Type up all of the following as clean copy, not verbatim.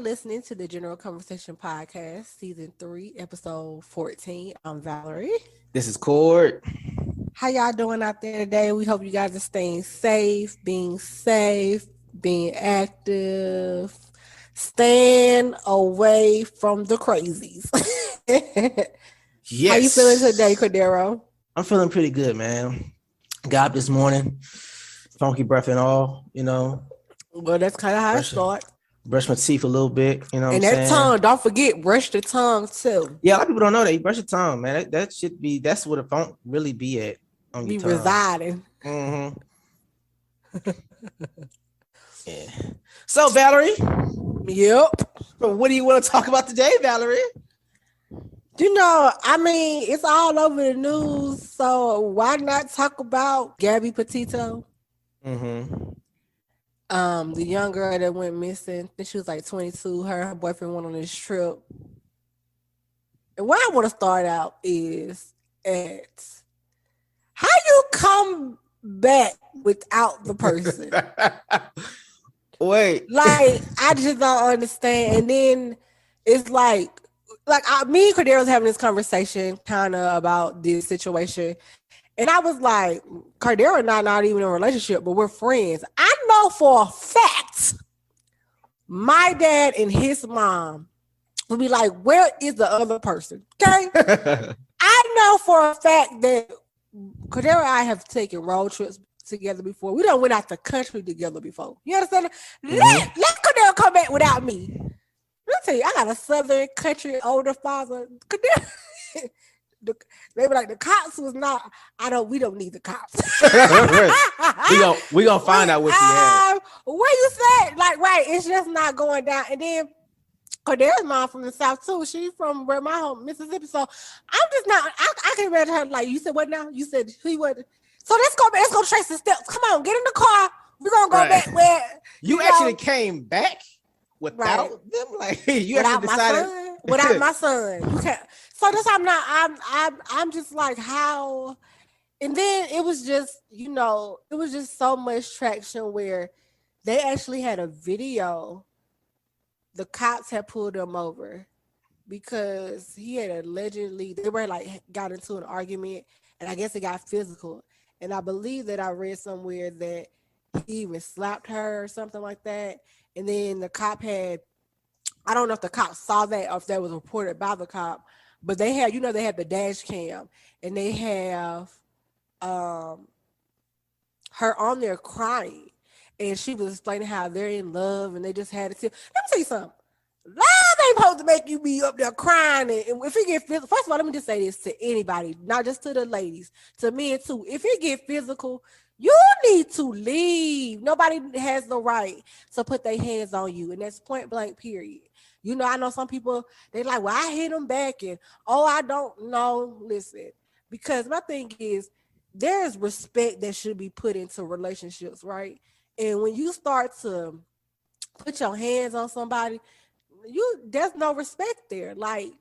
listening to the General Conversation Podcast, Season 3, Episode 14. I'm Valerie. This is Cord. How y'all doing out there today? We hope you guys are staying safe, being active, staying away from the crazies. How you feeling today, Yes. Cordero? I'm feeling pretty good, man. Got up this morning, funky breath and all, Well, that's kind of how it brush, starts. brush my teeth a little bit, you know what I'm And that saying? tongue, don't forget, brush the tongue too. Yeah, a lot of people don't know that. You brush your tongue, man. That should be, that's what it won't really be at on your Be tongue. residing. Mm-hmm. Yeah. So, Valerie, Yep. so what do you want to talk about today, Valerie? It's all over the news. So why not talk about Gabby Petito? Mm-hmm. The young girl that went missing. I think she was like 22. Her boyfriend went on this trip. And where I want to start out is at how you come back without the person. Wait. Like, I just don't understand. And then it's me and Cordero was having this conversation kind of about this situation. And I was like, Cordero and I not even in a relationship, but we're friends. I know for a fact my dad and his mom would be like, where is the other person? Okay? I know for a fact that Cordero and I have taken road trips together before. We done went out the country together before. You understand? Let Cordero come back without me. Let me tell you, I got a southern country older father. Cordero, they were like, the cops was not. We don't need the cops. we gonna find out what you had. Where you said, like, right? It's just not going down. And then Cordero's mom from the South too. She's from where my home, Mississippi. So I'm just not. I can imagine her like, you said what now? You said he would. So let's go trace the steps. Come on, get in the car. We're gonna go back where you actually came back without them. Like you without actually my decided son. Without my son, you can't. So this, I'm just like, how. And then it was just, it was just so much traction where they actually had a video. The cops had pulled him over because he had allegedly, they were like, got into an argument, and I guess it got physical. And I believe that I read somewhere that he even slapped her or something like that. And then the cop had, I don't know if the cop saw that or if that was reported by the cop, but they had, they had the dash cam, and they have her on there crying, and she was explaining how they're in love and they just had it. Let me tell you something. Love ain't supposed to make you be up there crying. And if you get physical, first of all, let me just say this to anybody, not just to the ladies, to men too. If you get physical, you need to leave. Nobody has the right to put their hands on you, and that's point blank, period. I know some people, they like, well, I hit them back, and I don't know. Listen, because my thing is, there's respect that should be put into relationships, right? And when you start to put your hands on somebody, there's no respect there. Like,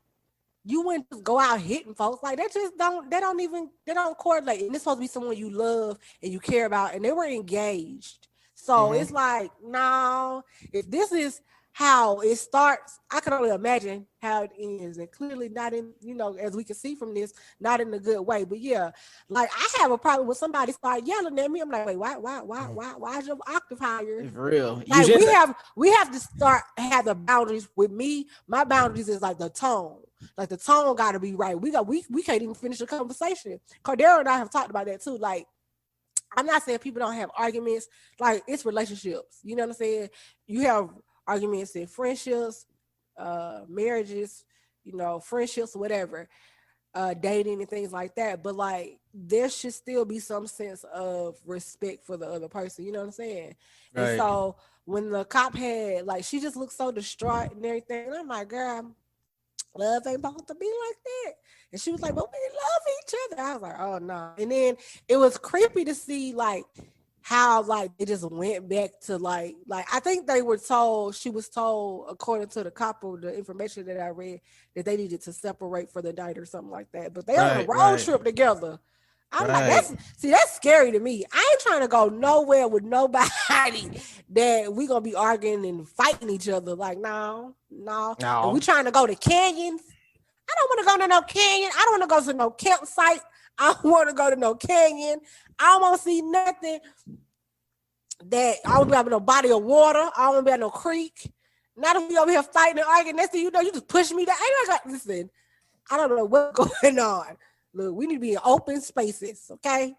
you wouldn't just go out hitting folks. Like, they don't correlate. And it's supposed to be someone you love and you care about, and they were engaged. So it's like, no, if this is how it starts, I can only imagine how it ends. And clearly not in, as we can see from this, not in a good way. But yeah, like, I have a problem when somebody start yelling at me. I'm like, wait, why is your octave higher? for real. Like, we have to start have the boundaries with me. My boundaries is like the tone. Like, the tone got to be right. We can't even finish the conversation. Cordero and I have talked about that too. Like, I'm not saying people don't have arguments. Like, it's relationships. You know what I'm saying? You have arguments in friendships, marriages, friendships, whatever, dating and things like that. But like, there should still be some sense of respect for the other person. You know what I'm saying? Right. And so when the cop had, like, she just looked so distraught and everything, and I'm like, girl, love ain't supposed to be like that. And she was like, but we love each other. I was like, oh no. And then it was creepy to see, like, how, like, they just went back to like I think she was told, according to the cop or the information that I read, that they needed to separate for the night or something like that. But they on a road trip together. I'm like, Right. that's scary to me. I ain't trying to go nowhere with nobody that we gonna be arguing and fighting each other. Like, no. And we No. trying to go to canyons. I don't want to go to no canyon. I don't want to go to no campsite. I don't want to go to no canyon. I don't want to see nothing that I don't be having no body of water. I don't want to be at no creek. Not if we over here fighting and arguing. Next thing you know, you just push me down. Listen, I don't know what's going on. Look, we need to be in open spaces, okay?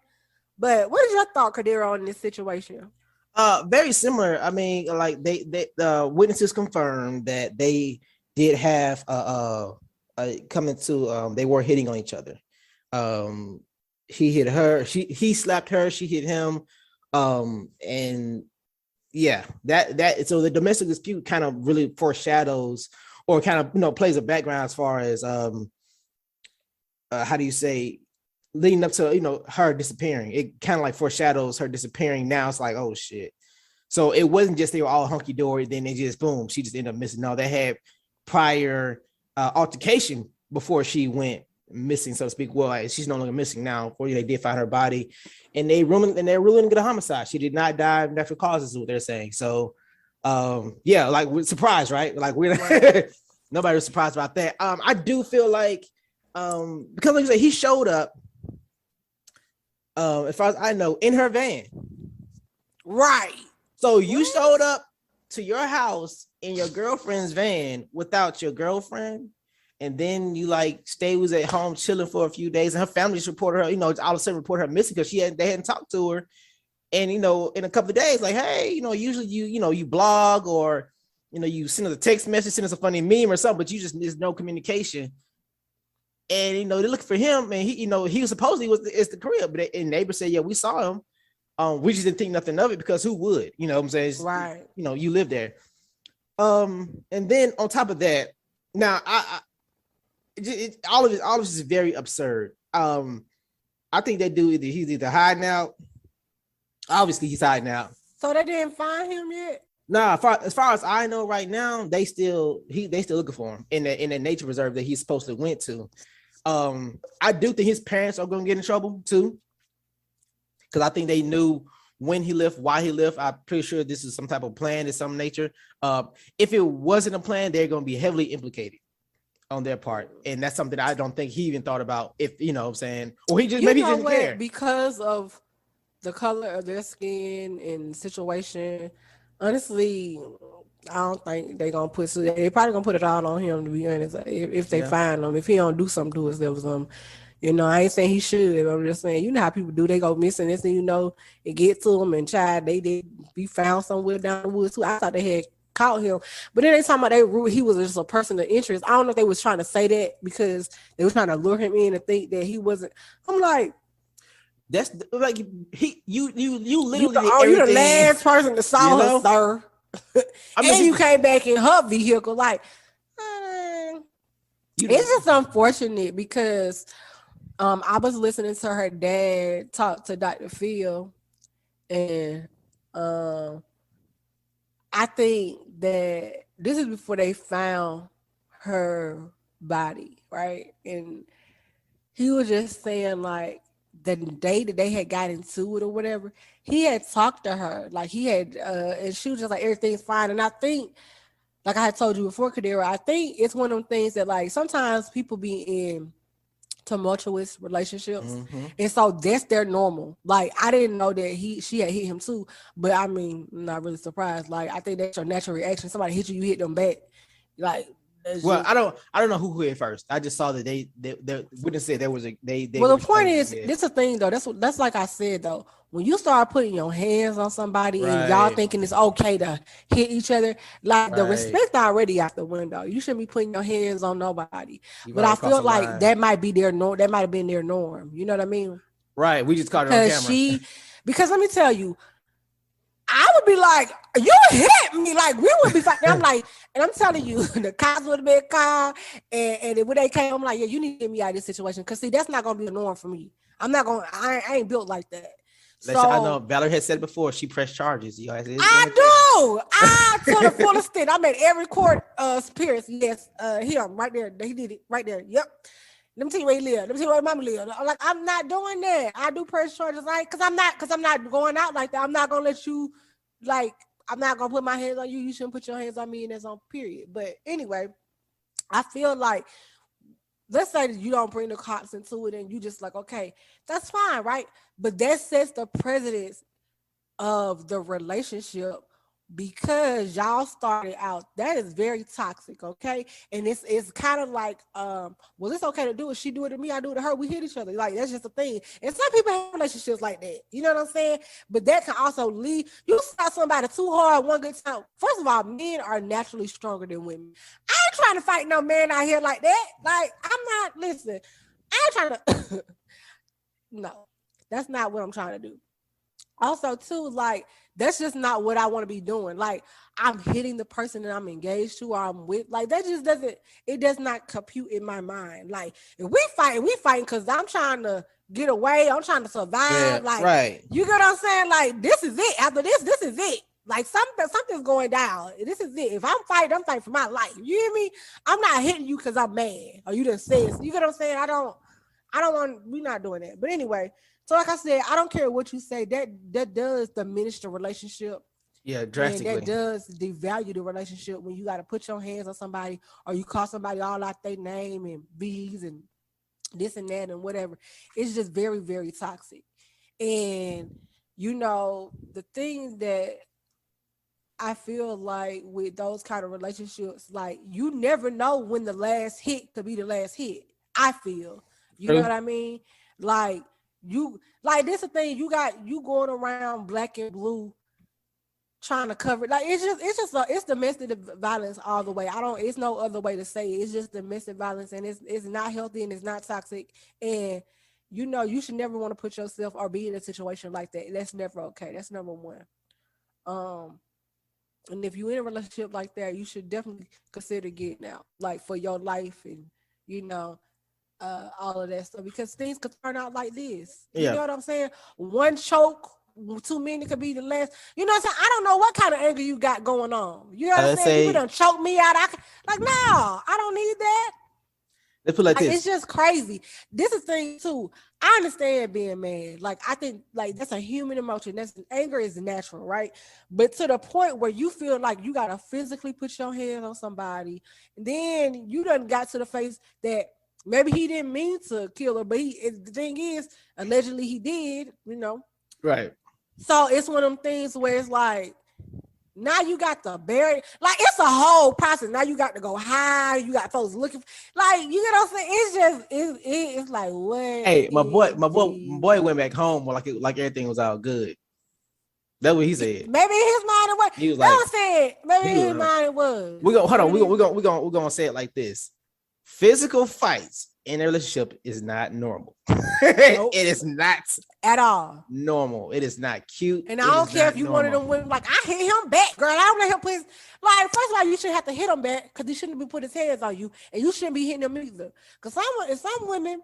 But what is your thought, Kadira, on this situation? Very similar. I mean, like the witnesses confirmed that they did have coming to they were hitting on each other. He hit her, he slapped her, she hit him. And yeah, that so the domestic dispute kind of really foreshadows or kind of plays a background as far as how do you say, leading up to her disappearing. It kind of like foreshadows her disappearing. Now it's like, oh shit. So it wasn't just they were all hunky dory, then they just boom, she just ended up missing. No, they had prior altercation before she went missing, so to speak. Well, she's no longer missing now. For they did find her body, and they're ruling it a homicide. She did not die of natural causes, is what they're saying. So yeah, like we're surprised, right? Like we're nobody was surprised about that. I do feel like because like you said, he showed up as far as I know in her van, right? So you showed up to your house in your girlfriend's van without your girlfriend, and then you like was at home chilling for a few days, and her family just reported her, all of a sudden reported her missing because they hadn't talked to her. And in a couple of days, like, hey, usually you blog or you send us a text message, send us a funny meme or something, but there's no communication. And they look for him, and he was supposedly it's the crib, but neighbor said, yeah, we saw him. We just didn't think nothing of it because who would? What I'm saying? Right. You live there. And then on top of that, now all of this is very absurd. I think that dude he's either hiding out. Obviously, he's hiding out. So they didn't find him yet? Nah, as far as I know, right now they still looking for him in the nature reserve that he's supposed to went to. I do think his parents are going to get in trouble too, because I think they knew when he left, why he left. I'm pretty sure this is some type of plan in some nature. If it wasn't a plan, they're going to be heavily implicated on their part, and that's something I don't think he even thought about. If what I'm saying, or he just maybe he didn't care because of the color of their skin and situation. Honestly, I don't think they're gonna put. They probably gonna put it all on him, to be honest. If they find him, if he don't do something to himself, I ain't saying he should. I'm just saying, how people do. They go missing this, and it get to them, and they did be found somewhere down the woods too. I thought they had caught him, but then they talking about he was just a person of interest. I don't know if they was trying to say that because they was trying to lure him in to think that he wasn't. I'm like, that's like you literally you the last person that saw her, sir. I mean, and you came back in her vehicle, like it's just unfortunate because I was listening to her dad talk to Dr. Phil, and I think that this is before they found her body, right? And he was just saying like the day that they had got into it or whatever, he had talked to her, like he had, and she was just like, everything's fine. And I think, like I had told you before, Kadira, I think it's one of them things that like sometimes people be in tumultuous relationships, and so that's their normal. Like I didn't know that she had hit him too, but I mean, I'm not really surprised. Like I think that's your natural reaction. Somebody hit you hit them back. Like, well, I don't know who hit first. I just saw that they wouldn't say there was a they. Well, the point is, this is a thing though. That's like I said though. When you start putting your hands on somebody and y'all thinking it's okay to hit each other, like the respect already out the window. You shouldn't be putting your hands on nobody. But I feel like that might be their norm. That might have been their norm. You know what I mean? Right. We just caught it on camera. Because let me tell you, I would be like, you hit me, like we would be fighting. I'm like, and I'm telling you, the cops would have been called, and when they came, I'm like, yeah, you need to get me out of this situation, because see, that's not gonna be a norm for me. I'm not gonna. I ain't built like that. So I know Valerie had said before she pressed charges. I do. I to the full extent. I'm at every court appearance. Yes, him right there. He did it right there. Yep. Let me tell you where he live. Let me tell you where mama live. Like, I'm not doing that. I do press charges, like, cause I'm not going out like that. I'm not gonna let you, like, I'm not gonna put my hands on you. You shouldn't put your hands on me, and that's on period. But anyway, I feel like, let's say that you don't bring the cops into it, and you just like, okay, that's fine, right? But that sets the precedence of the relationship, because y'all started out, that is very toxic, okay? And it's kind of like, well, it's okay to do it. She do it to me, I do it to her, we hit each other. Like, that's just a thing. And some people have relationships like that, you know what I'm saying? But that can also lead, you start somebody too hard one good time. First of all, men are naturally stronger than women. I ain't trying to fight no man out here like that. Like, I'm not, listen, I ain't trying to no, that's not what I'm trying to do. Also, too, like, that's just not what I want to be doing. Like, I'm hitting the person that I'm engaged to, or I'm with. Like, that just doesn't, it does not compute in my mind. Like, if we fighting because I'm trying to get away, I'm trying to Yeah, survive. Like, right. you get what I'm saying? Like, this is it. After this is it. Like, something's going down. This is it. If I'm fighting for my life. You hear me? I'm not hitting you because I'm mad or you done said. You get what I'm saying? I don't want, we're not doing that. But anyway, so like I said, I don't care what you say. That does diminish the relationship, Yeah, and that drastically. does devalue the relationship when you got to put your hands on somebody, or you call somebody all out their name and bees and this and that and whatever. It's just very, very toxic. And the thing that I feel like with those kind of relationships, like, you never know when the last hit could be the last hit. I feel, you know True. what I mean? Like, like, this a thing, you going around black and blue trying to cover, like, it's domestic violence all the way. It's no other way to say it. It's just domestic violence, and it's not healthy, and it's not toxic. And you should never want to put yourself or be in a situation like that. That's never okay. That's number one. Um, and if you're in a relationship like that, you should definitely consider getting out, like, for your life, and you know, all of that stuff, because things could turn out like this. You Yeah. know what I'm saying? One choke, too many could be the last. You know what I'm saying? I don't know what kind of anger you got going on. You know what I'm Let's saying? You say, done choke me out. Like, no, I don't need that. let's put it like Like, it's this. just crazy. This is thing too. I understand being mad. Like, I think, like, that's a human emotion. That's Anger is natural, right? But to the point where you feel like you gotta physically put your hand on somebody, and then you done got to the face that maybe he didn't mean to kill her, but the thing is, allegedly he did. Right. So it's one of them things where it's like, now you got to bury, like, it's a whole process. Now you got to go high. You got folks looking, like, you get what I'm saying? It's just, it's like, what Hey, in my the boy went back home like everything was all good. That's what he said. maybe in his mind it was. He was That like, was said. Maybe he in his was. mind it was. We gonna hold on. Maybe in his mind. We're gonna say it like this: physical fights in a relationship is not normal. It Nope, is not at all. normal. It is not cute. And I It don't is care not if you one of normal. them women, like, I hit him back, girl. I don't let him put his, like, first of all, you shouldn't have to hit him back, because he shouldn't be put his hands on you, and you shouldn't be hitting him either. Because some women,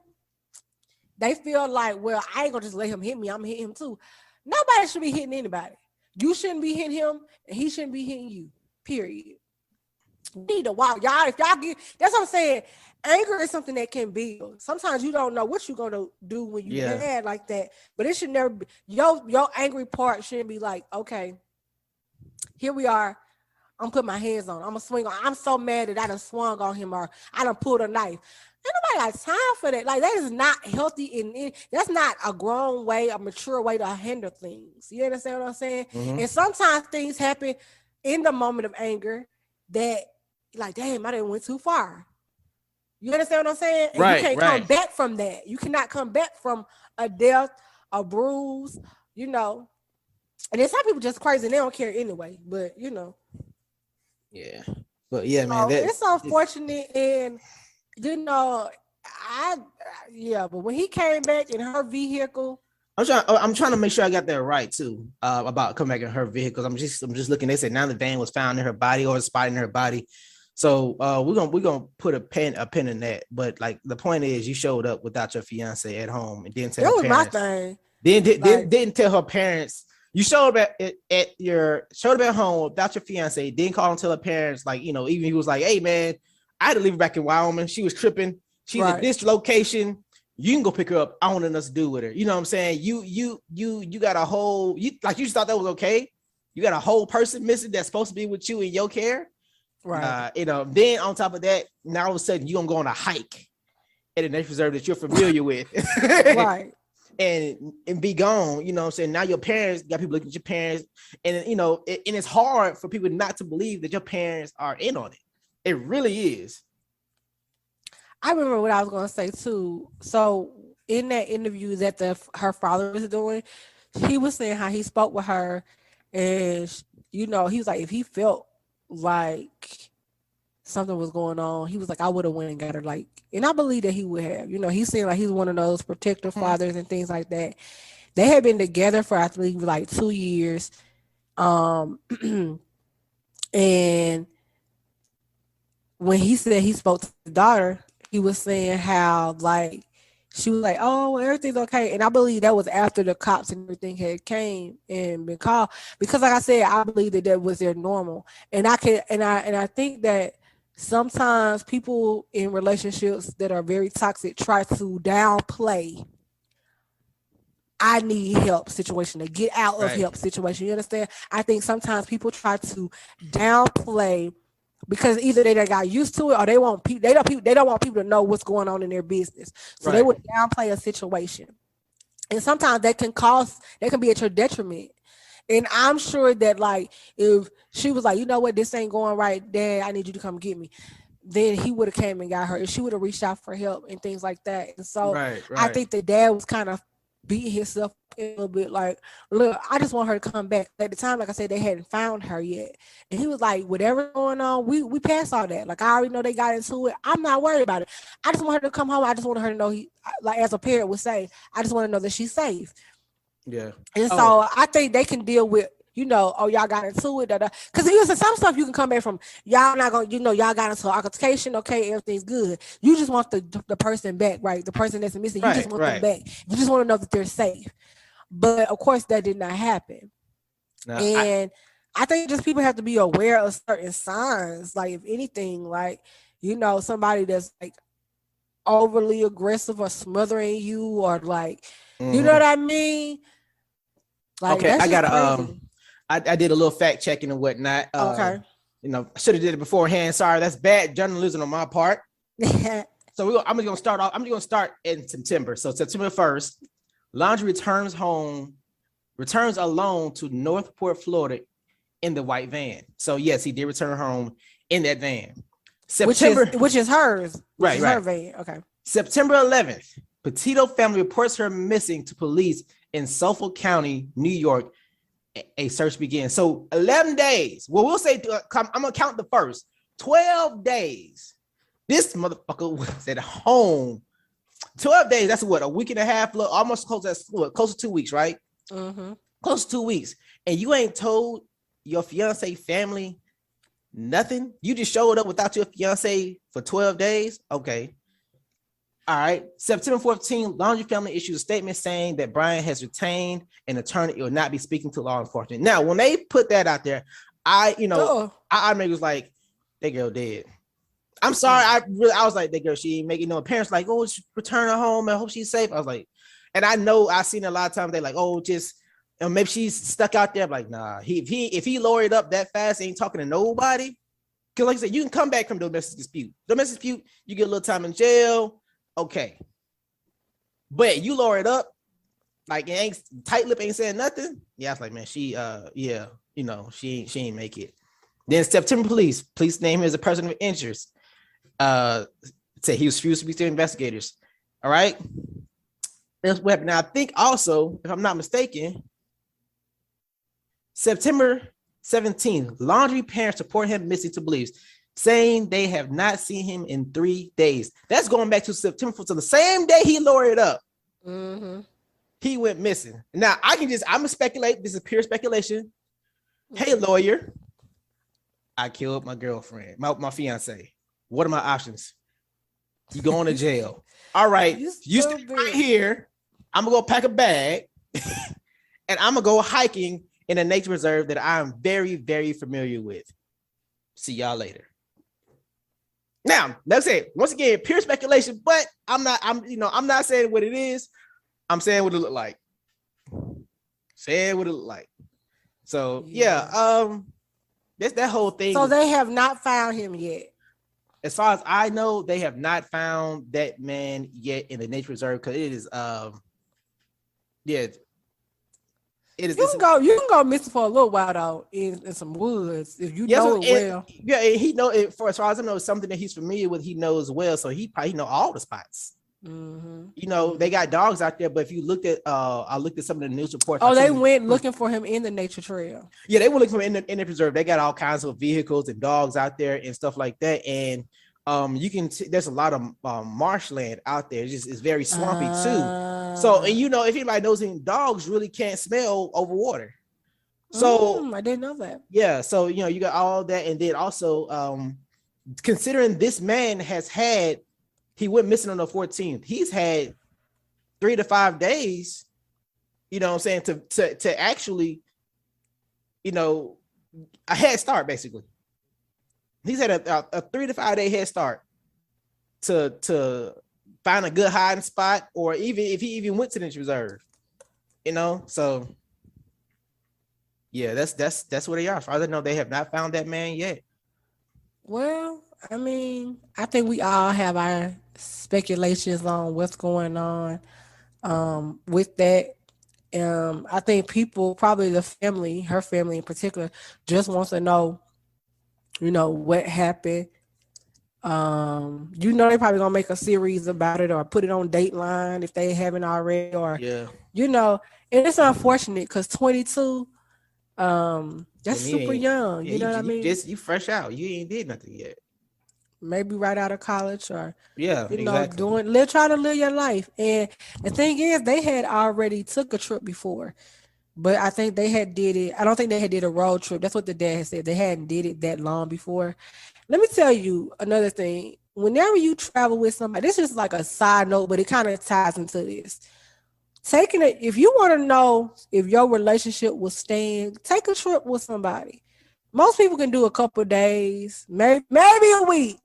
they feel like, well, I ain't gonna just let him hit me. I'm gonna hit him too. Nobody should be hitting anybody. You shouldn't be hitting him, and he shouldn't be hitting you. Period. We need to walk, y'all. If y'all get, that's what I'm saying. Anger is something that can build. Sometimes you don't know what you're gonna do when you Yeah. mad like that, but it should never be your angry part shouldn't be like, okay, here we are. I'm putting my hands on. I'm gonna swing on. I'm so mad that I done swung on him, or I done pulled a knife. Ain't nobody got time for that. Like, that is not healthy. That's not a grown way, a mature way to handle things. You understand what I'm saying? Mhm. And sometimes things happen in the moment of anger that, like, damn, I didn't went too far. You understand what I'm saying? And you Right. can't come Right. back from that. You cannot come back from a death, a bruise, you know. And then some people just crazy and they don't care anyway. But Yeah. But yeah, man. so That it's unfortunate. And I yeah, but when he came back in her vehicle, I'm trying to make sure I got that right too. About coming back in her vehicle. I'm just looking. They said now the van was found in her body, or a spot in her body. So we're gonna put a pin in that. But like the point is, you showed up without your fiance at home and didn't tell that her was my parents. thing. Didn't tell her parents. You showed up showed up at home without your fiance. Didn't call and tell her parents. Like, even he was like, "Hey man, I had to leave her back in Wyoming. She was tripping. She's at this location. You can go pick her up. I don't know nothing to do with her. You know what I'm saying? You got a whole, you just thought that was okay. You got a whole person missing that's supposed to be with you in your care. Right. Then on top of that, now all of a sudden you're gonna go on a hike at a nature reserve that you're familiar with. Right. And be gone. You know what I'm saying? Now your parents got people looking at your parents, and and it's hard for people not to believe that your parents are in on it. It really is. I remember what I was gonna say too. So in that interview that her father was doing, he was saying how he spoke with her, and he was like, if he felt like something was going on, he was like, I would have went and got her. Like, and I believe that he would have. He's saying like he's one of those protective fathers and things like that. They had been together for I think like 2 years, and when he said he spoke to the daughter, he was saying how like she was like, oh, everything's okay. And I believe that was after the cops and everything had came and been called, because like I said, I believe that was their normal. And I think that sometimes people in relationships that are very toxic try to downplay I need help situation, to get out of help situation. You understand? I think sometimes people try to downplay because either they got used to it or they don't want people to know what's going on in their business. So they would downplay a situation. And sometimes that can be at your detriment. And I'm sure that like if she was like, you know what, this ain't going right, Dad, I need you to come get me, then he would have came and got her, and she would have reached out for help and things like that. And so I think the dad was kind of beating himself a little bit, like, look, I just want her to come back. At the time, like I said, they hadn't found her yet. And he was like, whatever going on, we passed all that. Like, I already know they got into it. I'm not worried about it. I just want her to come home. I just want her to know, like as a parent would say, I just want to know that she's safe. Yeah. And so I think they can deal with, oh, y'all got into it. Because some stuff you can come back from, y'all not going to, y'all got into altercation. Okay, everything's good. You just want the person back, right? The person that's missing, you just want them back. You just want to know that they're safe. But of course, that did not happen. No, and I think just people have to be aware of certain signs. Like, if anything, like, somebody that's like overly aggressive or smothering you, or like, you know what I mean? Like, okay, I got I did a little fact checking and whatnot. Okay. I should have did it beforehand. Sorry, that's bad journalism on my part. So I'm just gonna start off. I'm just gonna start in September. So September 1st, Laundrie returns alone to Northport, Florida, in the white van. So yes, he did return home in that van. Which is hers. Right. Her van. Okay. September 11th, Petito family reports her missing to police in Suffolk County, New York. A search begins. So 11 days. Well, we'll say I'm gonna count the first 12 days. This motherfucker was at home. 12 days. That's what, a week and a half. Look, almost close to 2 weeks, right? Mm-hmm. Close to 2 weeks, and you ain't told your fiance family nothing. You just showed up without your fiance for 12 days. Okay. All right. September 14th, Laundrie family issues a statement saying that Brian has retained an attorney. It will not be speaking to law enforcement. Now, when they put that out there, I was like, that girl dead. I'm sorry. I was like, that girl, she ain't making no appearance. Like, oh, return her home. I hope she's safe. I was like, and I know I've seen a lot of times they like, oh, just maybe she's stuck out there. I'm like, nah, if he lowered up that fast, ain't talking to nobody. Because like I said, you can come back from domestic dispute. Domestic dispute, you get a little time in jail. Okay. But you lower it up, like it ain't tight lip, ain't saying nothing. Yeah, I was like, man, she she ain't make it. Then September police name him as a person of interest. Say he was refused to speak to investigators. All right. That's what happened. Now I think also, if I'm not mistaken, September 17th, Laundrie parents report him missing to police, saying they have not seen him in 3 days. That's going back to September 4th. So the same day he lowered it up, he went missing. Now I'm gonna speculate. This is pure speculation. Hey, lawyer, I killed my girlfriend, my fiance. What are my options? You going to jail. All right, you stay right here. I'm gonna go pack a bag and I'm gonna go hiking in a nature reserve that I'm very, very familiar with. See y'all later. Now, let's say once again, pure speculation, but I'm not saying what it is. I'm saying what it look like. Saying what it look like. So that's that whole thing. So they have not found him yet. As far as I know, they have not found that man yet in the nature reserve because it is it is. You can go missing for a little while though in some woods if you know it well. Yeah, he know it. For as far as I know, it's something that he's familiar with. He knows well, so he probably know all the spots. Mm-hmm. They got dogs out there, but if you looked at, I looked at some of the news reports. Oh, they went looking for him in the nature trail. Yeah, they were looking for him in the preserve. They got all kinds of vehicles and dogs out there and stuff like that. And you can there's a lot of marshland out there. It's very swampy too. So, and if anybody knows anything, dogs really can't smell over water. So I didn't know that. Yeah, so you got all that, and then also considering this man he went missing on the 14th. He's had 3 to 5 days, what I'm saying, to actually, a head start basically. He's had a 3 to 5 day head start to find a good hiding spot, or even if he even went to the reserve, So yeah, that's where they are. As far as I know, they have not found that man yet. Well, I mean, I think we all have our speculations on what's going on with that. I think people, probably the family, her family in particular, just wants to know, what happened. They're probably gonna make a series about it or put it on Dateline if they haven't already, or and it's unfortunate because 22. That's super young. You know what I mean? You fresh out. You ain't did nothing yet. Maybe right out of college or exactly. Trying to live your life. And the thing is, they had already took a trip before, but I think they had did it. I don't think they had did a road trip. That's what the dad had said. They hadn't did it that long before. Let me tell you another thing. Whenever you travel with somebody, this is like a side note, but it kind of ties into this. If you want to know if your relationship will stand, take a trip with somebody. Most people can do a couple of days, maybe a week.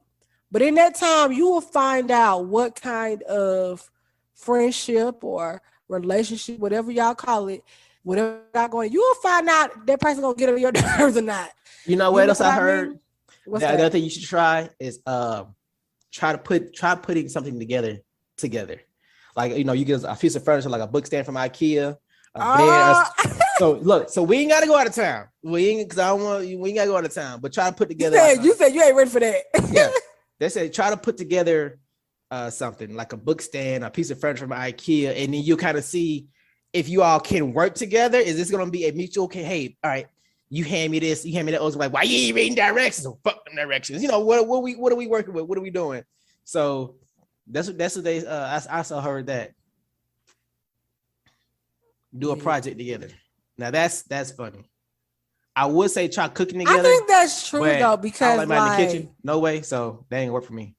But in that time, you will find out what kind of friendship or relationship, whatever y'all call it, whatever y'all going, you will find out that person gonna get on your nerves or not. You know what else I heard? The other thing you should try is try putting something together. Like you get a piece of furniture, like a book stand from IKEA, a bed. So we ain't gotta go out of town. We ain't gotta go out of town, but try to put together. You said you ain't ready for that. Yeah. They said try to put together something like a book stand, a piece of furniture from IKEA, and then you kind of see if you all can work together. Is this going to be a mutual? Hey, all right, you hand me this, you hand me that. I was like, why you ain't reading directions? Oh, fuck them directions. What are we working with? What are we doing? So that's what they. I also heard that do a project together. Now that's funny. I would say try cooking together. I think that's true though, because in the kitchen, no way. So that ain't work for me.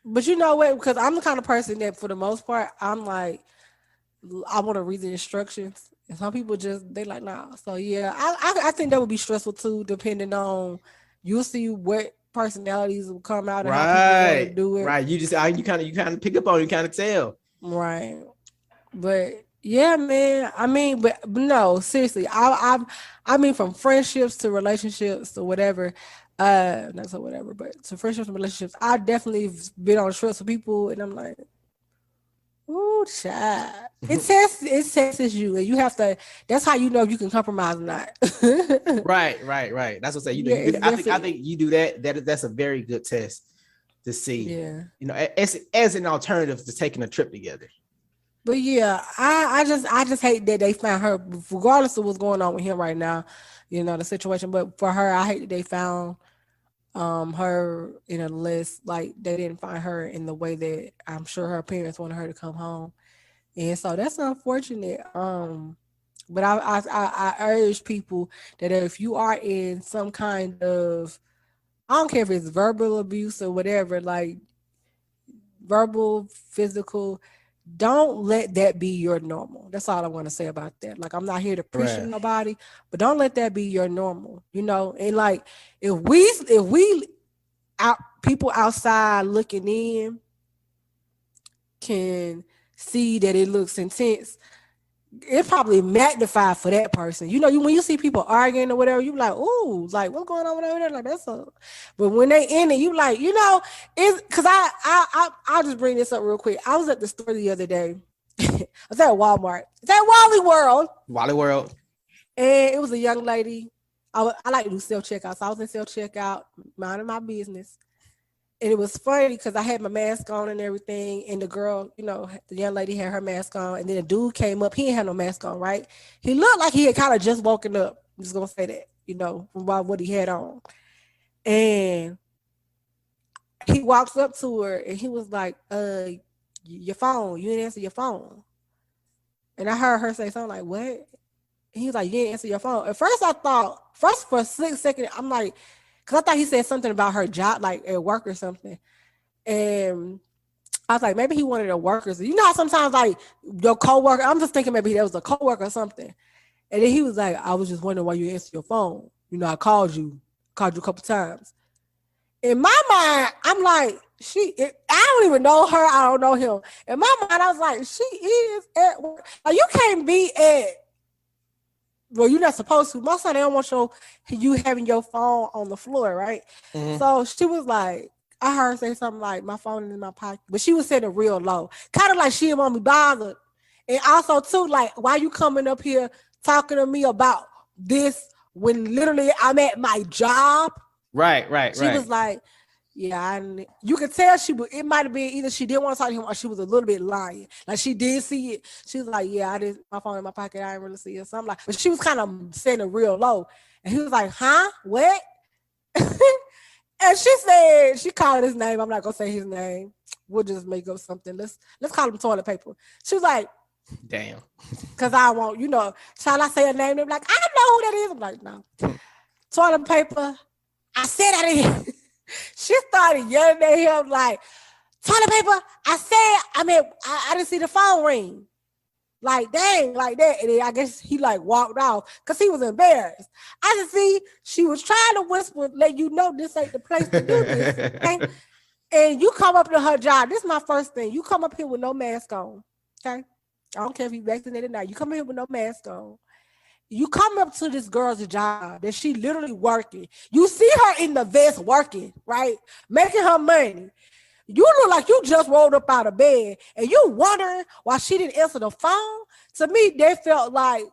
But you know what? Because I'm the kind of person that, for the most part, I'm like, I want to read the instructions, and some people they like, nah. So yeah, I think that would be stressful too, depending on you'll see what personalities will come out and how people want to do it. Right. You kind of pick up on, you kind of tell. Right. But yeah, man. I mean, but no, seriously. I mean, from friendships to relationships to whatever, not so whatever, but to friendships and relationships, I definitely been on trips with people, and I'm like, ooh, child. It tests you, and you have to. That's how you know if you can compromise or not. Right. That's what I say. You do. Yeah, I think you do that. That's a very good test to see. Yeah. As an alternative to taking a trip together. But yeah, I just hate that they found her, regardless of what's going on with him right now, the situation. But for her, I hate that they found her in a list. Like, they didn't find her in the way that I'm sure her parents wanted her to come home, and so that's unfortunate. But I urge people that if you are in some kind of, I don't care if it's verbal abuse or whatever, like verbal, physical, don't let that be your normal. That's all I want to say about that. Like, I'm not here to preach nobody, but don't let that be your normal, And like, if we people outside looking in can see that it looks intense. It probably magnified for that person. You know, when you see people arguing or whatever, you like, ooh, like what's going on over there? Like that's a. But when they in it, you like, you know, it's because I'll just bring this up real quick. I was at the store the other day. I was at Walmart. It's at Wally World. Wally World. And it was a young lady. I like to do self checkout, so I was in self checkout, minding my business. And it was funny because I had my mask on and everything, and the girl, you know, the young lady had her mask on, and then a dude came up. He didn't have no mask on, right? He looked like he had kind of just woken up. I'm just gonna say that, you know, from what he had on. And he walks up to her, and he was like, your phone. You didn't answer your phone." And I heard her say something like, "What?" And he was like, "You didn't answer your phone." At first, I thought, for a split second, I'm like, because I thought he said something about her job, like at work or something. And I was like, maybe he wanted a worker. So you know how sometimes like your coworker, I'm just thinking maybe that was a coworker or something. And then he was like, "I was just wondering why you answered your phone. You know, I called you a couple times." In my mind, I'm like, I don't even know her. I don't know him. In my mind, I was like, she is at work. Like, you can't be at, well, you're not supposed to. Most of they don't want you having your phone on the floor, right? Mm-hmm. So she was like, I heard her say something like, "My phone is in my pocket," but she was saying it real low, kind of like she didn't want me bothered. And also too, like, why you coming up here talking to me about this when literally I'm at my job? Right. She was like, yeah, you could tell it might have been either she didn't want to talk to him or she was a little bit lying. Like she did see it. She was like, yeah, I did my phone in my pocket. I didn't really see it. So I'm like, but she was kind of saying it real low. And he was like, huh? What? And she said, she called his name. I'm not gonna say his name. We'll just make up something. Let's call him toilet paper. She was like, damn. Cause I won't, you know, shall I say a name? They're like, I know who that is. I'm like, no. Toilet paper. I said I didn't. She started yelling at him like, "Toilet paper, I didn't see the phone ring." Like, dang, like that. And then I guess he like walked off because he was embarrassed. I just see she was trying to whisper, let you know this ain't the place to do this. Okay? And you come up to her job. This is my first thing. You come up here with no mask on. Okay. I don't care if you vaccinated or not. You come here with no mask on. You come up to this girl's job that she literally working. You see her in the vest working, right? Making her money. You look like you just rolled up out of bed and you wondering why she didn't answer the phone. To me, that felt like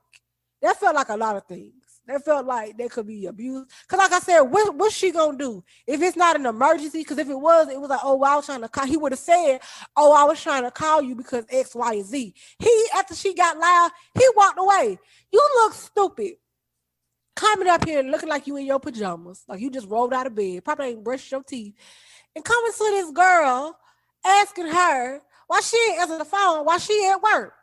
a lot of things. That felt like they could be abused. Because like I said, what's she going to do? If it's not an emergency, because if it was like, oh, well, I was trying to call. He would have said, oh, I was trying to call you because X, Y, and Z. After she got loud, he walked away. You look stupid. Coming up here looking like you in your pajamas. Like you just rolled out of bed. Probably ain't brushed your teeth. And coming to this girl, asking her why she ain't answer the phone, why she at work.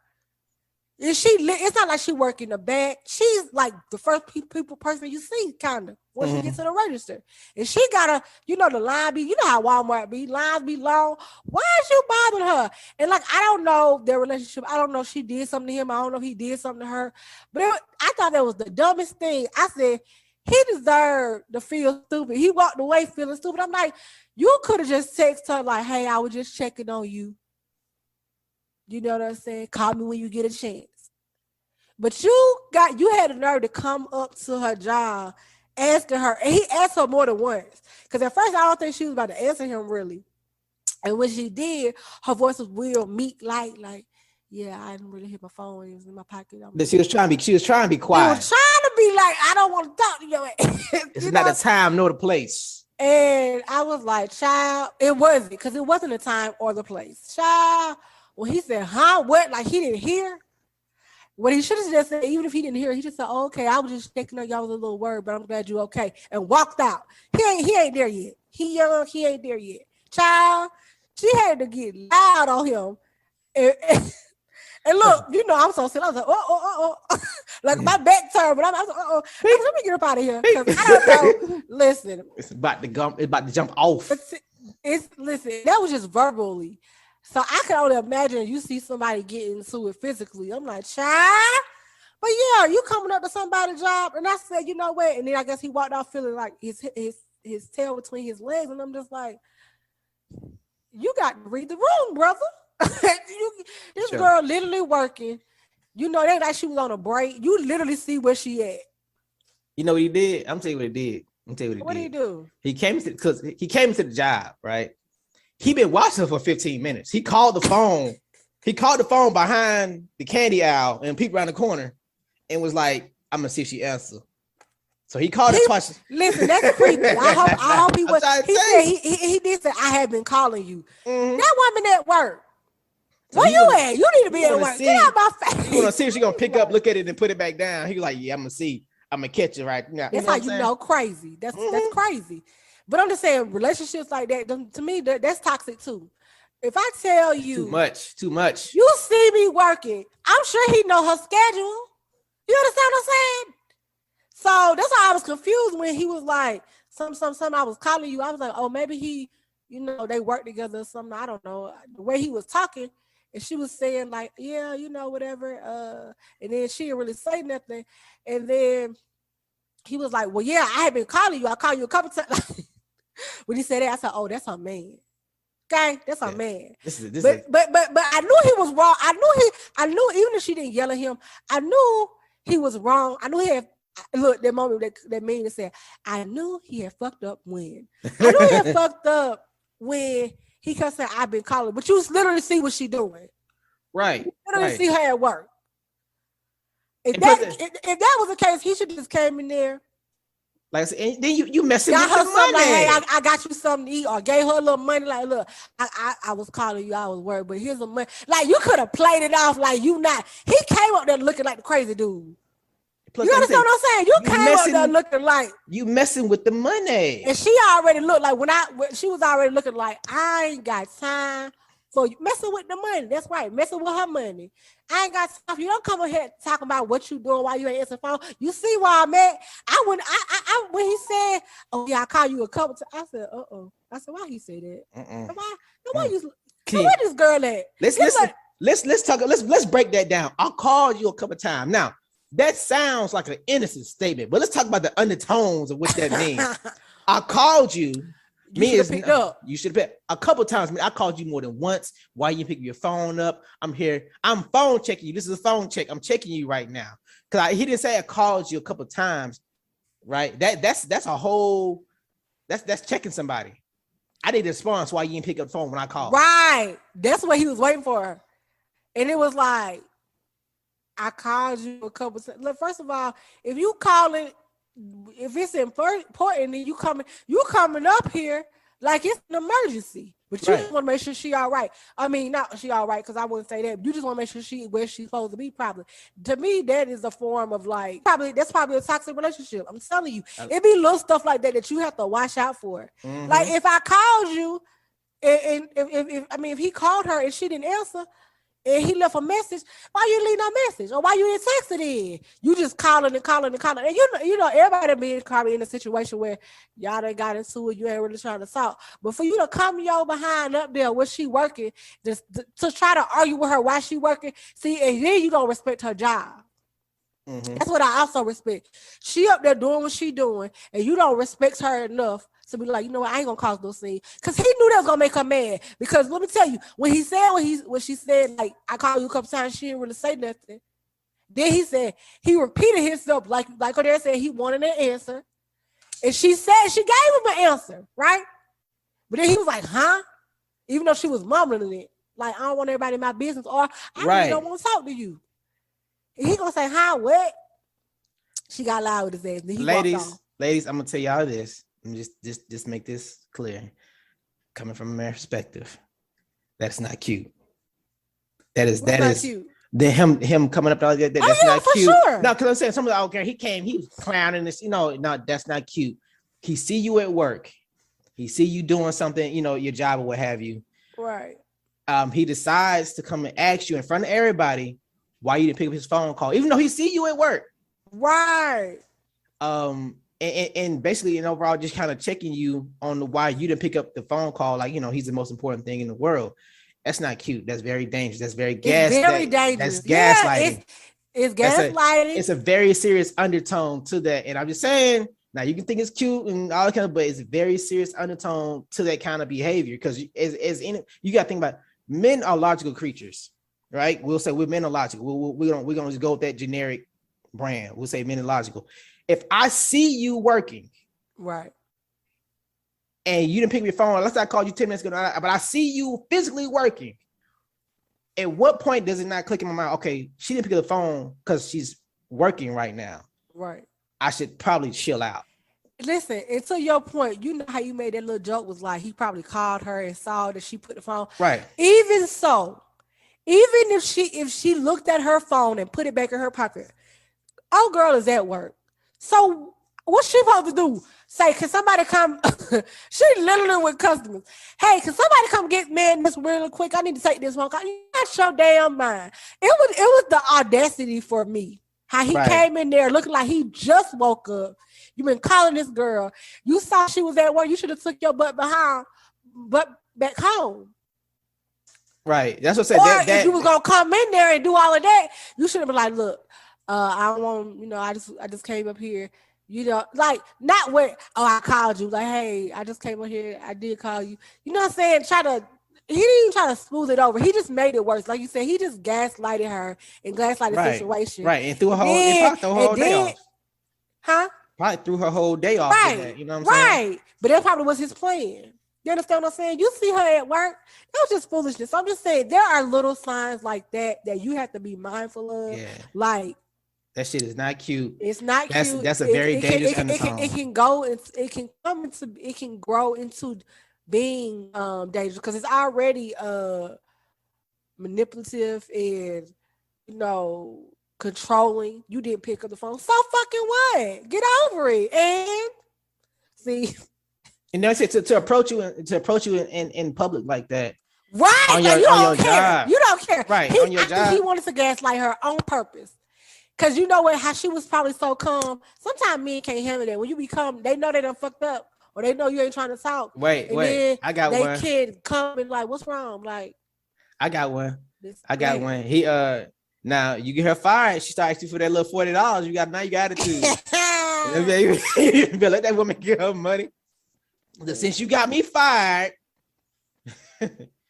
It's not like she work in the back. She's like the first person you see, kind of, when she gets to the register. And she gotta, the line be, you know how Walmart be, lines be long. Why is you bothering her? And like, I don't know their relationship. I don't know if she did something to him. I don't know if he did something to her. But I thought that was the dumbest thing. I said, he deserved to feel stupid. He walked away feeling stupid. I'm like, you could have just texted her like, hey, I was just checking on you. You know what I'm saying? Call me when you get a chance. But you had the nerve to come up to her job asking her, and he asked her more than once. Because at first I don't think she was about to answer him really. And when she did, her voice was real meek, like, yeah, I didn't really hit my phone. It was in my pocket. But she was trying to be quiet. She was trying to be like, I don't want to talk to you. It's not the time nor the place. And I was like, child, it wasn't, because it wasn't the time or the place. Child, when he said, huh, what? Like he didn't hear? What he should have just said, even if he didn't hear, he just said, oh, okay, I was just thinking of y'all was a little worried, but I'm glad you're okay. And walked out. He ain't there yet. He young, he ain't there yet. Child, she had to get loud on him. And look, I'm so silly. I was like, oh. Like my back turned, but I was like, let me get up out of here. Because I don't know. Listen. It's about to jump off. Listen, that was just verbally. So I can only imagine you see somebody get into it physically. I'm like, child. But yeah, you coming up to somebody's job, and I said, you know what? And then I guess he walked out feeling like his his tail between his legs, and I'm just like, you got to read the room, brother. This Sure. girl literally working. You know, they like she was on a break. You literally see where she at. You know what he did? I'm tell you what he did. What do you do? He came to because he came to the job, right? He been watching her for 15 minutes. He called the phone. He called the phone behind the candy aisle and peeped around the corner and was like, I'm gonna see if she answers. So he called her twice. Listen, that's creepy. I hope he was. trying to He tell said he did say I have been calling you. Mhm. That woman at work. So Where he you wanna- at? You need to be he at wanna work. see- Get out my face. You want to see if she gonna pick up, look at it, and put it back down. He was like, yeah, I'm gonna see. I'm gonna catch it right now. That's know how what I'm you saying? know crazy. That's Mhm. crazy. But I'm just saying relationships like that, to me, that's toxic too. If I tell you Too much. you see me working, I'm sure he know her schedule. You understand what I'm saying? So that's why I was confused when he was like, some, I was calling you. I was like, oh, maybe he, they work together or something. I don't know. The way he was talking, and she was saying, like, yeah, whatever. And then she didn't really say nothing. And then he was like, well, yeah, I have been calling you. I called you a couple times. When he said that, I said, oh, that's her man. Okay, that's her man. But I knew he was wrong. I knew even if she didn't yell at him, I knew he was wrong. I knew he had look that moment that mean to say, I knew he had fucked up when. I knew he had fucked up when he kept saying, I've been calling, but you literally see what she doing. Right. You literally see her at work. If And that was the case, he should have just came in there. Like I said, and then you messing Got with her the something money. like, hey, I got you something to eat, or gave her a little money. Like, look, I was calling you, I was worried, but here's some money. Like, you could have played it off like you not. He came up there looking like the crazy dude. Plus, You understand what I'm saying? You came up there looking like you messing with the money. And she already looked like when she was already looking like, I ain't got time for you messing with the money. That's right, messing with her money. I ain't got time. You don't come over here talking about what you doing while you ain't answering phone. You see where I'm at? I when he said, oh yeah, I called you a couple times. I said, I said, why he say that? Why you? Where this girl at? Let's talk. Let's break that down. I called you a couple times. Now that sounds like an innocent statement, but let's talk about the undertones of what that means. I called you. You should have picked up. You should have picked a couple times. I called you more than once. Why you pick your phone up? I'm here. I'm phone checking you. This is a phone check. I'm checking you right now. Because he didn't say I called you a couple times, right? That's a whole. That's checking somebody. I need a response why you didn't pick up the phone when I called. Right. That's what he was waiting for. And it was like, I called you a couple times. Look, first of all, if you calling, if it's important, then you coming up here like it's an emergency. But you just want to make sure she all right. I mean, not she all right, because I wouldn't say that. You just want to make sure she where she's supposed to be, probably. To me, that is a form of like, that's probably a toxic relationship. I'm telling you. It be little stuff like that you have to watch out for. Mhm. Like if I called you, and if he called her and she didn't answer, and he left a message, why you leave no message? Or why you didn't text it in? You just calling and calling and calling. And you know, everybody being probably in a situation where y'all done got into it, you ain't really trying to talk. But for you to come your behind up there where she working, just to try to argue with her why she working, see, and then you don't respect her job. Mm-hmm. That's what I also respect. She up there doing what she doing, and you don't respect her enough to be like, you know what, I ain't gonna cause no scene. Because he knew that was gonna make her mad. Because let me tell you, when she said, like, I called you a couple times, she didn't really say nothing. Then he repeated himself, like her dad said, he wanted an answer. And she gave him an answer, right? But then he was like, huh? Even though she was mumbling it, like, I don't want everybody in my business, or I really don't want to talk to you. And he gonna say, huh, what? She got loud with his ass. Then he ladies, I'm gonna tell y'all this. Let me just make this clear. Coming from a man's perspective, that's not cute. That is cute. Then him coming up like that. That's not cute. Sure. No, because I'm saying some of the okay, he was clowning this. No, that's not cute. He see you at work. He see you doing something, your job or what have you. Right. He decides to come and ask you in front of everybody why you didn't pick up his phone call, even though he see you at work. Right. And basically, overall, just kind of checking you on why you didn't pick up the phone call. Like, he's the most important thing in the world. That's not cute. That's very dangerous. That's very dangerous. That's gaslighting. It's gaslighting. It's a very serious undertone to that. And I'm just saying, Now you can think it's cute and all that kind of, but it's a very serious undertone to that kind of behavior because as in you got to think about men are logical creatures, right? We'll say we're men are logical. We're gonna just go with that generic brand. We'll say men are logical. If I see you working, right, and you didn't pick up your phone, unless I called you 10 minutes ago, but I see you physically working. At what point does it not click in my mind? Okay, she didn't pick up the phone because she's working right now. right. I should probably chill out. Listen, and to your point, you know how you made that little joke was like he probably called her and saw that she put the phone. Right. Even so, even if she looked at her phone and put it back in her pocket, oh girl is at work. So what's she supposed to do? Say, can somebody come? She literally with customers. Hey, can somebody come get me this really quick? I need to take this phone call. You got your damn mind. It was the audacity for me. How he came in there looking like he just woke up. You've been calling this girl. You saw she was at work. You should have took your butt back home. Right. That's what I said. Or if you was gonna come in there and do all of that, you should have been like, look, I don't want, I just came up here. Like not where, I called you. Like, hey, I just came up here. I did call you. You know what I'm saying? He didn't even try to smooth it over. He just made it worse. Like you said, he just gaslighted her and gaslighted the situation. Right. And threw her whole day off. Huh? Probably threw her whole day off. Right. That, you know what I'm saying? Right. But that probably was his plan. You understand what I'm saying? You see her at work. It was just foolishness. So I'm just saying there are little signs like that you have to be mindful of. Yeah. Like, that shit is not cute. It's not cute. That's a very dangerous undertone. It can grow into being dangerous because it's already manipulative and controlling. You didn't pick up the phone. So fucking what? Get over it. And see. And that's it to approach you in public like that. Right. On your job. You don't care. Right. On your job. He wanted to gaslight her on purpose. Cause you know what? How she was probably so calm. Sometimes men can't handle that. When you become, they know they done fucked up, or they know you ain't trying to talk. Wait. I got one. They can come and like, what's wrong? Like, I got one. One. He now you get her fired. She starts asking you for that little $40. You got attitude. Let that woman get her money. Since you got me fired,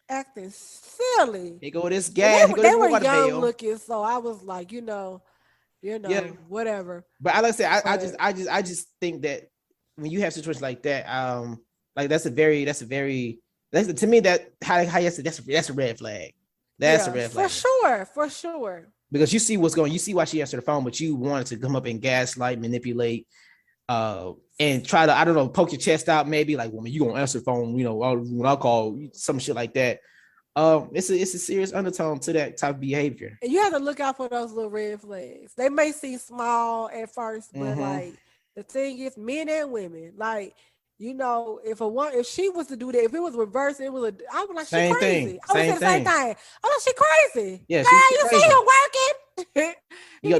acting silly. They go this gas. They were young looking, so I was like, whatever. But I like to say, I just think that when you have situations like that, like that's a very to me that how you said that's a red flag. That's a red flag for sure. Because you see why she answered the phone, but you wanted to come up and gaslight, manipulate, and try to, I don't know, poke your chest out, maybe like, woman, you gonna answer the phone, when I call, some shit like that. It's a serious undertone to that type of behavior. And you have to look out for those little red flags. They may seem small at first, but like the thing is, men and women, like, if she was to do that, if it was reversed, I was like, she crazy. I would say the same thing. I was like, she crazy. Yeah, you see her working. you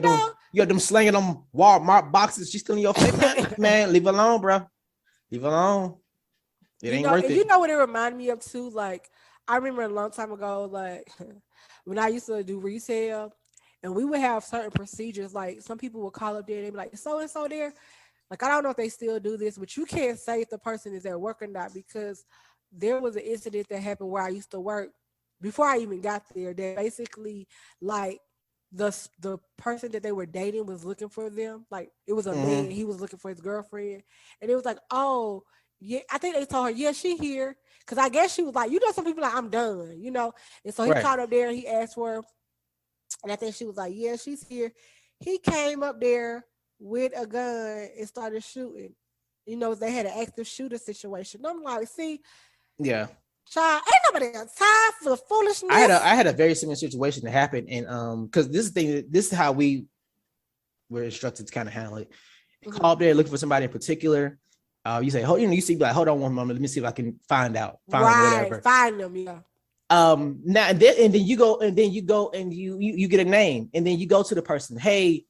got them slinging them Walmart boxes. She's still in your face, man. Leave alone, bro. Leave alone. It ain't worth it. You know what it reminded me of too? Like, I remember a long time ago, like when I used to do retail, and we would have certain procedures. Like some people would call up there and they'd be like, so and so there. Like, I don't know if they still do this, but you can't say if the person is at work or not, because there was an incident that happened where I used to work before I even got there, that basically like the person that they were dating was looking for them. Like it was a man, he was looking for his girlfriend. And it was like, oh, yeah, I think they told her, yeah, she here. Cause I guess she was like, some people like, I'm done, And so he called up there and he asked for her. And I think she was like, yeah, she's here. He came up there with a gun and started shooting. They had an active shooter situation. I'm like, see, yeah, child, ain't nobody got time for foolishness. I had a very similar situation that happened, and because this is how we were instructed to kind of handle it. Call up there looking for somebody in particular. You say, you see, like, hold on one moment, let me see if I can find whatever. Find them, yeah. Now and then you go and you get a name, and then you go to the person, hey,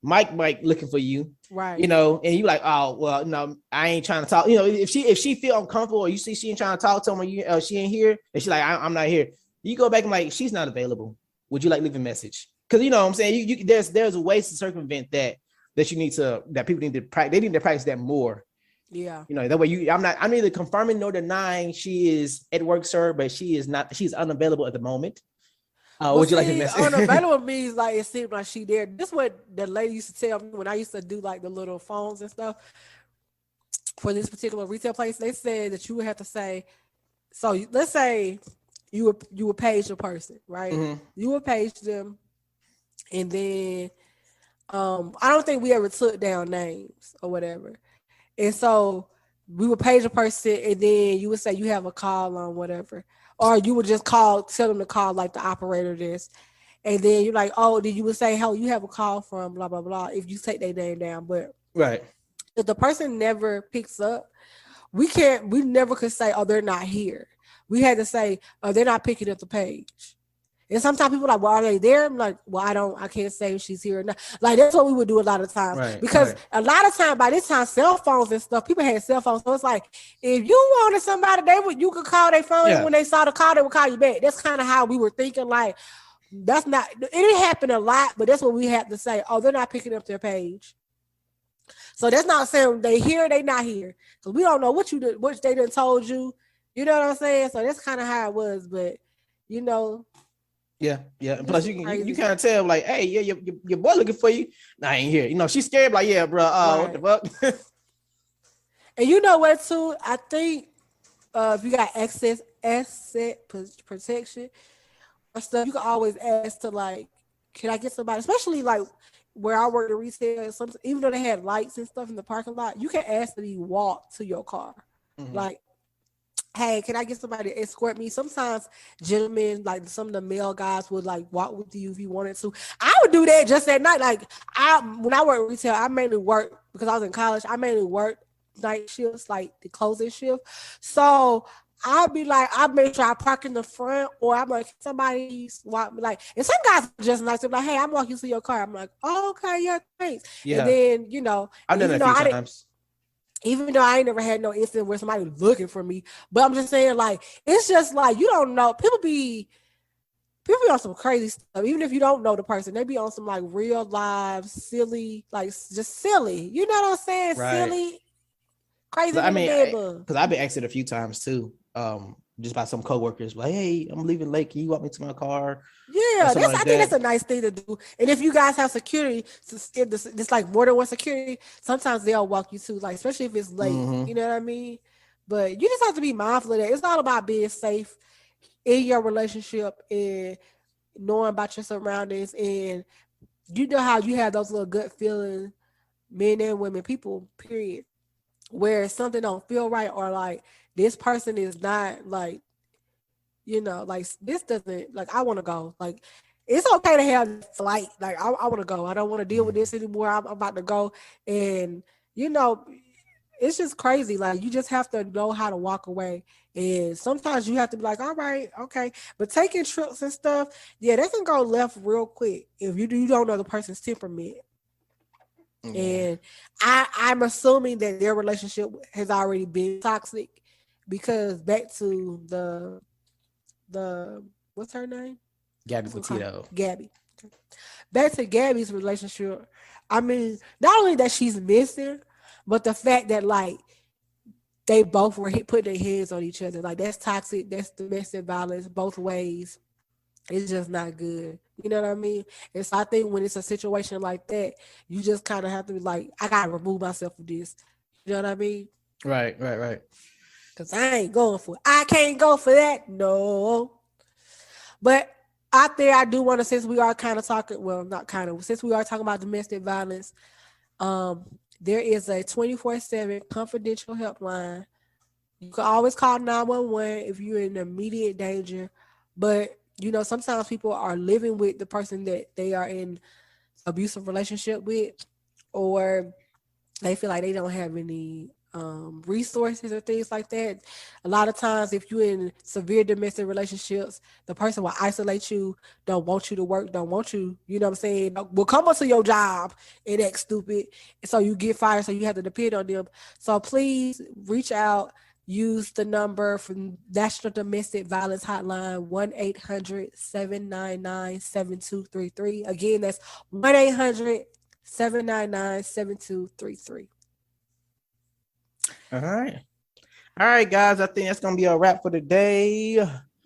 Mike looking for you, right? And you like, oh well, no, I ain't trying to talk. If she feel uncomfortable, or you see she ain't trying to talk to him, or she ain't here, and she like, I'm not here. You go back and like, she's not available. Would you like leave a message? Because what I'm saying, there's ways to circumvent that that people need to practice. They need to practice that more. Yeah. You know, that way I'm neither confirming nor denying she is at work, sir, but she's unavailable at the moment. Would you like to message? Unavailable means like it seemed like she there. This is what the lady used to tell me when I used to do like the little phones and stuff for this particular retail place. They said that you would have to say, so let's say you would page a person, right? Mhm. You would page them, and then I don't think we ever took down names or whatever. And so we would page a person, and then you would say you have a call on whatever, or you would just tell them to call like the operator this, and then you're like, oh, then you would say, "Hell, you have a call from blah blah blah." If you take their name down, but Right. if the person never picks up, we never could say, "Oh, they're not here." We had to say, "Oh, they're not picking up the page." And sometimes people are like, well, are they there? I'm like, well, I can't say if she's here or not. Like, that's what we would do a lot of times. Right, Because right. a lot of time, by this time, cell phones and stuff, people had cell phones. So it's like, if you wanted somebody, you could call their phone. Yeah. And when they saw the call, they would call you back. That's kind of how we were thinking. Like, that's not, it didn't happen a lot, but that's what we had to say. Oh, they're not picking up their page. So that's not saying they here, they not here. Because we don't know what they done told you. You know what I'm saying? So that's kind of how it was. But, you know, Yeah. And plus, you crazy. kind of tell like, hey, yeah, your boy looking for you. Nah, I ain't here. You know, she's scared. Like, yeah, bro. What the fuck? And you know what too? I think if you got asset protection or stuff, you can always ask to like, can I get somebody? Especially like where I work in retail, even though they had lights and stuff in the parking lot, you can ask to be walked to your car. Mhm. Like, hey, can I get somebody to escort me? Sometimes gentlemen, like some of the male guys would like walk with you if you wanted to. I would do that just at night. Like when I work retail, I mainly work because I was in college. I mainly work night shifts, like the closing shift. So I'd be like, I make sure I park in the front, or I'm like, somebody's walk me like, and some guys are just nice. They're like, hey, I'm walking you to your car. I'm like, oh, okay, yeah, thanks. Yeah. And then I've done that a few times. Even though I ain't never had no incident where somebody was looking for me, but I'm just saying, like, it's just like, you don't know. People be on some crazy stuff. Even if you don't know the person, they be on some like real live, silly, like just silly. You know what I'm saying? Right. Silly, crazy. I mean, because I've been asked it a few times too. Just by some coworkers, like, hey, I'm leaving late. Can you walk me to my car? Yeah, I think that's a nice thing to do. And if you guys have security, it's like more than one security. Sometimes they'll walk you to, like, especially if it's late. Mhm. You know what I mean? But you just have to be mindful of that. It's all about being safe in your relationship and knowing about your surroundings. And you know how you have those little gut feelings, men and women, people, period, where something don't feel right, or like this person is not like, like this doesn't, like, I want to go. Like, it's okay to have flight. Like, I want to go. I don't want to deal with this anymore. I'm about to go. And, it's just crazy. Like, you just have to know how to walk away. And sometimes you have to be like, all right, okay. But taking trips and stuff, yeah, that can go left real quick if you don't know the person's temperament. Yeah. And I'm assuming that their relationship has already been toxic, because back to the what's her name? Gabby Petito. Gabby. Back to Gabby's relationship. I mean, not only that she's missing, but the fact that like they both were putting their hands on each other. Like, that's toxic. That's domestic violence both ways. It's just not good. You know what I mean? And so I think when it's a situation like that, you just kind of have to be like, I gotta remove myself from this. You know what I mean? Right. Because I ain't going for it. I can't go for that. No. But out there, I do want to, since we are kind of talking, well, not kind of, since we are talking about domestic violence, there is a 24/7 confidential helpline. You can always call 911 if you're in immediate danger. But, sometimes people are living with the person that they are in abusive relationship with, or they feel like they don't have any resources or things like that. A lot of times, if you're in severe domestic relationships, the person will isolate you, don't want you to work, don't want you, you know what I'm saying, will come onto your job and act stupid. And so you get fired, so you have to depend on them. So please reach out. Use the number from National Domestic Violence Hotline, 1-800-799-7233. Again, that's 1-800 799-7233. All right. All right, guys. I think that's gonna be a wrap for today.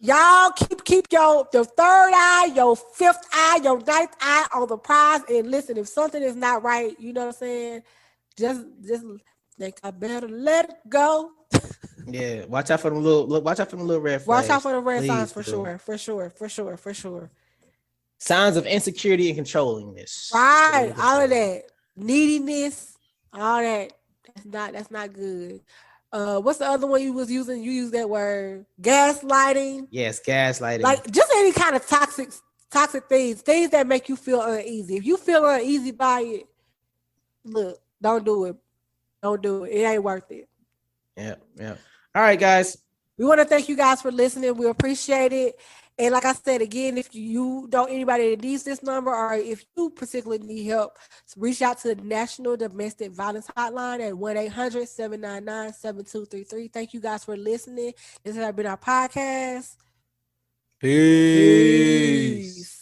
Y'all keep your third eye, your fifth eye, your ninth eye on the prize. And listen, if something is not right, you know what I'm saying? Just think I better let it go. Yeah, watch out for them little. Watch out for them little red flags. Watch out for the red signs Please for do. sure. Signs of insecurity and controllingness. Right, all of that neediness, all that. That's not good. What's the other one you was using? You use that word, gaslighting. Yes, gaslighting. Like just any kind of toxic things that make you feel uneasy. If you feel uneasy by it, look, don't do it. Don't do it. It ain't worth it. Yeah. All right, guys. We want to thank you guys for listening. We appreciate it. And like I said, again, if you know anybody that needs this number, or if you particularly need help, reach out to the National Domestic Violence Hotline at 1-800-799-7233. Thank you guys for listening. This has been our podcast. Peace.